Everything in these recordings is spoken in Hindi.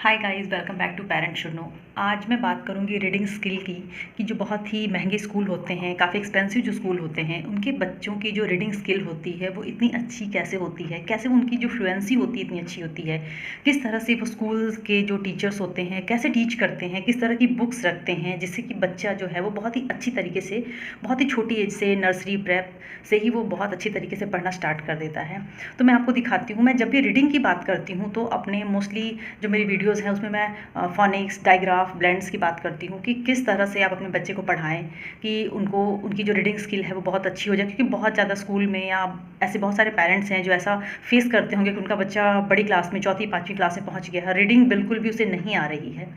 Hi guys, welcome back to parents should know. आज मैं बात करूंगी रीडिंग स्किल की कि जो बहुत ही महंगे स्कूल होते हैं, काफ़ी एक्सपेंसिव जो स्कूल होते हैं, उनके बच्चों की जो रीडिंग स्किल होती है वो इतनी अच्छी कैसे होती है, कैसे उनकी जो फ्लुएंसी होती है इतनी अच्छी होती है, किस तरह से वो स्कूल के जो टीचर्स होते हैं कैसे टीच करते हैं, किस तरह की बुक्स रखते हैं जिससे कि बच्चा जो है वो बहुत ही अच्छी तरीके से, बहुत ही छोटी एज से, नर्सरी प्रेप से ही वो बहुत अच्छी तरीके से पढ़ना स्टार्ट कर देता है। तो मैं आपको दिखाती हूँ। मैं जब भी रीडिंग की बात करती हूँ तो अपने मोस्टली जो मेरी वीडियोस हैं उसमें मैं फोनिक्स, डायग्राफ, ब्लेंड्स की बात करती हूँ कि किस तरह से आप अपने बच्चे को पढ़ाएं कि उनको उनकी जो रीडिंग स्किल है वो बहुत अच्छी हो जाए। क्योंकि बहुत ज़्यादा स्कूल में या ऐसे बहुत सारे पेरेंट्स हैं जो ऐसा फेस करते होंगे कि उनका बच्चा बड़ी क्लास में, चौथी पाँचवीं क्लास में पहुँच गया है, रीडिंग बिल्कुल भी उसे नहीं आ रही है।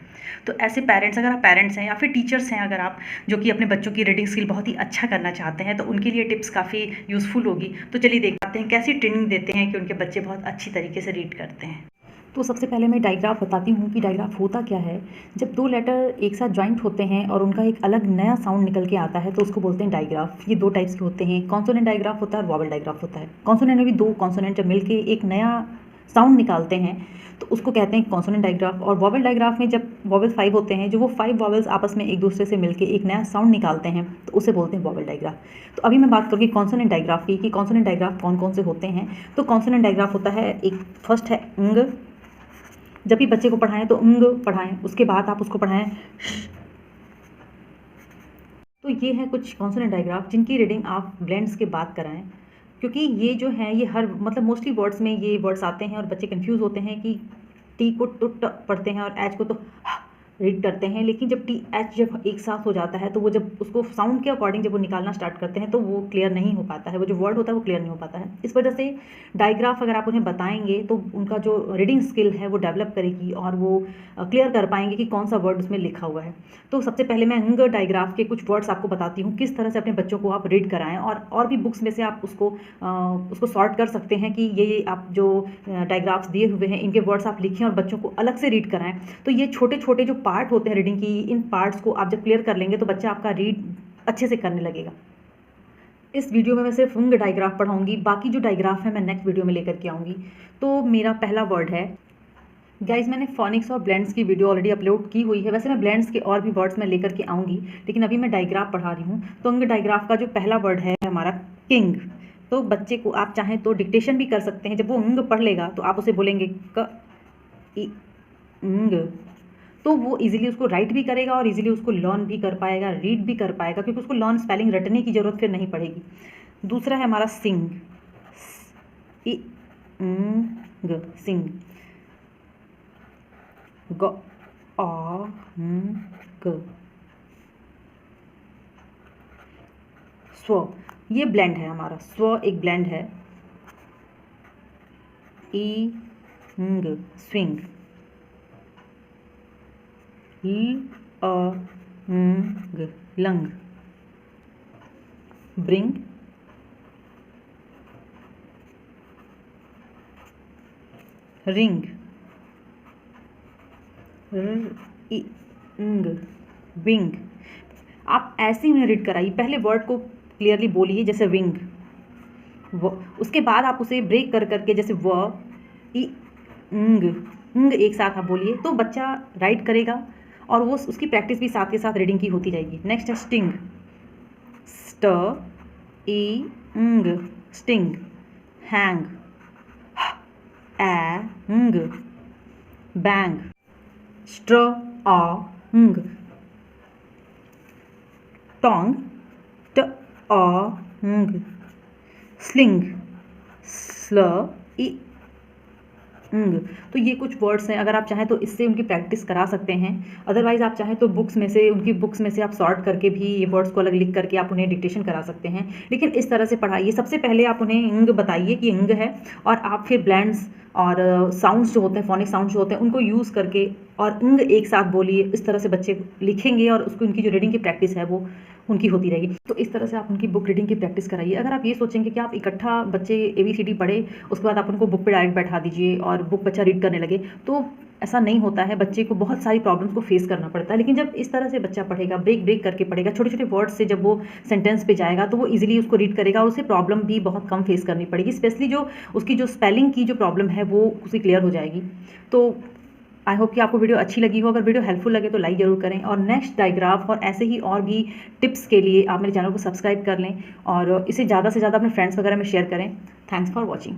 तो ऐसे पेरेंट्स, अगर आप पेरेंट्स हैं या फिर टीचर्स हैं, अगर आप जो कि अपने बच्चों की रीडिंग स्किल बहुत ही अच्छा करना चाहते हैं, तो उनके लिए टिप्स काफ़ी यूज़फुल होगी। तो चलिए देखते हैं कैसी ट्रेनिंग देते हैं कि उनके बच्चे बहुत अच्छी तरीके से रीड करते हैं। तो सबसे पहले मैं डायग्राफ बताती हूँ कि डायग्राफ होता क्या है। जब दो लेटर एक साथ जॉइंट होते हैं और उनका एक अलग नया साउंड निकल के आता है तो उसको बोलते हैं डायग्राफ। ये दो टाइप्स के होते हैं, कॉन्सोनेंट डायग्राफ होता है और वॉवल डायग्राफ होता है। कॉन्सोनेंट में भी दो कॉन्सोनेंट जब मिलके एक नया साउंड निकालते हैं तो उसको कहते हैं कॉन्सोनेंट डायग्राफ। और वॉवल डायग्राफ में जब वॉवल्स 5 होते हैं, जो वो 5 वॉवल्स आपस में एक दूसरे से मिलके एक नया साउंड निकालते हैं तो उसे बोलते हैं वॉवल डायग्राफ। तो अभी मैं बात करूँगी कॉन्सोनेंट डायग्राफ की कि कॉन्सोनेंट डायग्राफ कौन कौन से होते हैं। तो कॉन्सोनेंट डायग्राफ होता है, एक फर्स्ट है ंग। जब भी बच्चे को पढ़ाएं तो ंग पढ़ाएं, उसके बाद आप उसको पढ़ाएं। तो ये है कुछ कॉन्सोनेंट डायग्राफ जिनकी रीडिंग आप ब्लेंड्स के बाद कराएं। क्योंकि ये जो है ये हर मतलब मोस्टली वर्ड्स में ये वर्ड्स आते हैं और बच्चे कंफ्यूज होते हैं कि टी को तो ट पढ़ते हैं और एच को तो रीड करते हैं। लेकिन जब टी एच जब एक साथ हो जाता है तो वो जब उसको साउंड के अकॉर्डिंग जब वो निकालना स्टार्ट करते हैं तो वो क्लियर नहीं हो पाता है, वो जो वर्ड होता है वो क्लियर नहीं हो पाता है। इस वजह से डायग्राफ अगर आप उन्हें बताएंगे तो उनका जो रीडिंग स्किल है वो डेवलप करेगी और वो क्लियर कर पाएंगे कि कौन सा वर्ड उसमें लिखा हुआ है। तो सबसे पहले मैं ंग डायग्राफ के कुछ वर्ड्स आपको बताती हूँ किस तरह से अपने बच्चों को आप रीड कराएं। और भी बुक्स में से आप उसको सॉर्ट कर सकते हैं कि ये आप जो डायग्राफ्स दिए हुए हैं इनके वर्ड्स आप लिखें और बच्चों को अलग से रीड कराएं। तो ये छोटे छोटे जो पार्ट होते हैं रीडिंग की, इन पार्ट्स को आप जब क्लियर कर लेंगे तो बच्चा आपका रीड अच्छे से करने लगेगा। इस वीडियो में मैं सिर्फ ंग डायग्राफ पढ़ाऊंगी, बाकी जो डायग्राफ है मैं नेक्स्ट वीडियो में लेकर के आऊँगी। तो मेरा पहला वर्ड है, गाइज मैंने फोनिक्स और ब्लेंड्स की वीडियो ऑलरेडी अपलोड की हुई है। वैसे मैं ब्लेंड्स के और भी वर्ड्स में लेकर के आऊँगी, लेकिन अभी मैं डायग्राफ पढ़ा रही हूँ। तो ंग डायग्राफ का जो पहला वर्ड है हमारा किंग। तो बच्चे को आप चाहें तो डिक्टेशन भी कर सकते हैं। जब वो ंग पढ़ लेगा तो आप उसे बोलेंगे क इ ंग, तो वो इजीली उसको राइट भी करेगा और इजीली उसको लर्न भी कर पाएगा, रीड भी कर पाएगा, क्योंकि उसको लर्न स्पेलिंग रटने की ज़रूरत फिर नहीं पड़ेगी। दूसरा है हमारा सिंग, इ ंग, सिंग। ग आ ग, स्व। ये ब्लेंड है हमारा, स्व एक ब्लेंड है। ई ंग, स्विंग। ल अ ंग, लंग। Bring, ring. ंग, विंग। आप ऐसे ही उन्हें रीड कराइए। पहले वर्ड को क्लियरली बोलिए जैसे विंग, वो उसके बाद आप उसे ब्रेक कर करके जैसे व इ ंग एक साथ आप बोलिए तो बच्चा राइट करेगा और वो उसकी प्रैक्टिस भी साथ के साथ रीडिंग की होती जाएगी। नेक्स्ट है स्टिंग, स्ट ई ंग, स्टिंग। हैंग, ंग, बैंग। स्ट्र आ ंग, टोंग, ट आ ंग। स्लिंग, स्ल ई ंग। तो ये कुछ वर्ड्स हैं, अगर आप चाहें तो इससे उनकी प्रैक्टिस करा सकते हैं। अदरवाइज आप चाहें तो उनकी बुक्स में से आप सॉर्ट करके भी ये वर्ड्स को अलग लिख करके आप उन्हें डिक्टेशन करा सकते हैं। लेकिन इस तरह से पढ़ाइए। सबसे पहले आप उन्हें ंग बताइए कि ंग है, और आप फिर ब्लेंड्स और साउंड्स जो होते हैं, फोनिक साउंड्स जो होते हैं, उनको यूज़ करके और ंग एक साथ बोलिए। इस तरह से बच्चे लिखेंगे और उसको उनकी जो रीडिंग की प्रैक्टिस है वो उनकी होती रहेगी। तो इस तरह से आप उनकी बुक रीडिंग की प्रैक्टिस कराइए। अगर आप ये सोचेंगे कि आप इकट्ठा बच्चे ABCD पढ़े उसके बाद आप उनको बुक पे डायरेक्ट बैठा दीजिए और बुक बच्चा रीड करने लगे, तो ऐसा नहीं होता है। बच्चे को बहुत सारी प्रॉब्लम्स को फेस करना पड़ता है। लेकिन जब इस तरह से बच्चा पढ़ेगा, ब्रेक ब्रेक करके पढ़ेगा, छोटे छोटे वर्ड्स से जब वो सेंटेंस पे जाएगा तो वो इजीली उसको रीड करेगा और उसे प्रॉब्लम भी बहुत कम फेस करनी पड़ेगी। स्पेशली जो उसकी जो स्पेलिंग की जो प्रॉब्लम है वो उसे क्लियर हो जाएगी। तो आई होप कि आपको वीडियो अच्छी लगी हो। अगर वीडियो हेल्पफुल लगे तो लाइक ज़रूर करें, और नेक्स्ट डायग्राफ और ऐसे ही और भी टिप्स के लिए आप मेरे चैनल को सब्सक्राइब कर लें और इसे ज़्यादा से ज़्यादा अपने फ्रेंड्स वगैरह में शेयर करें। Thanks for watching.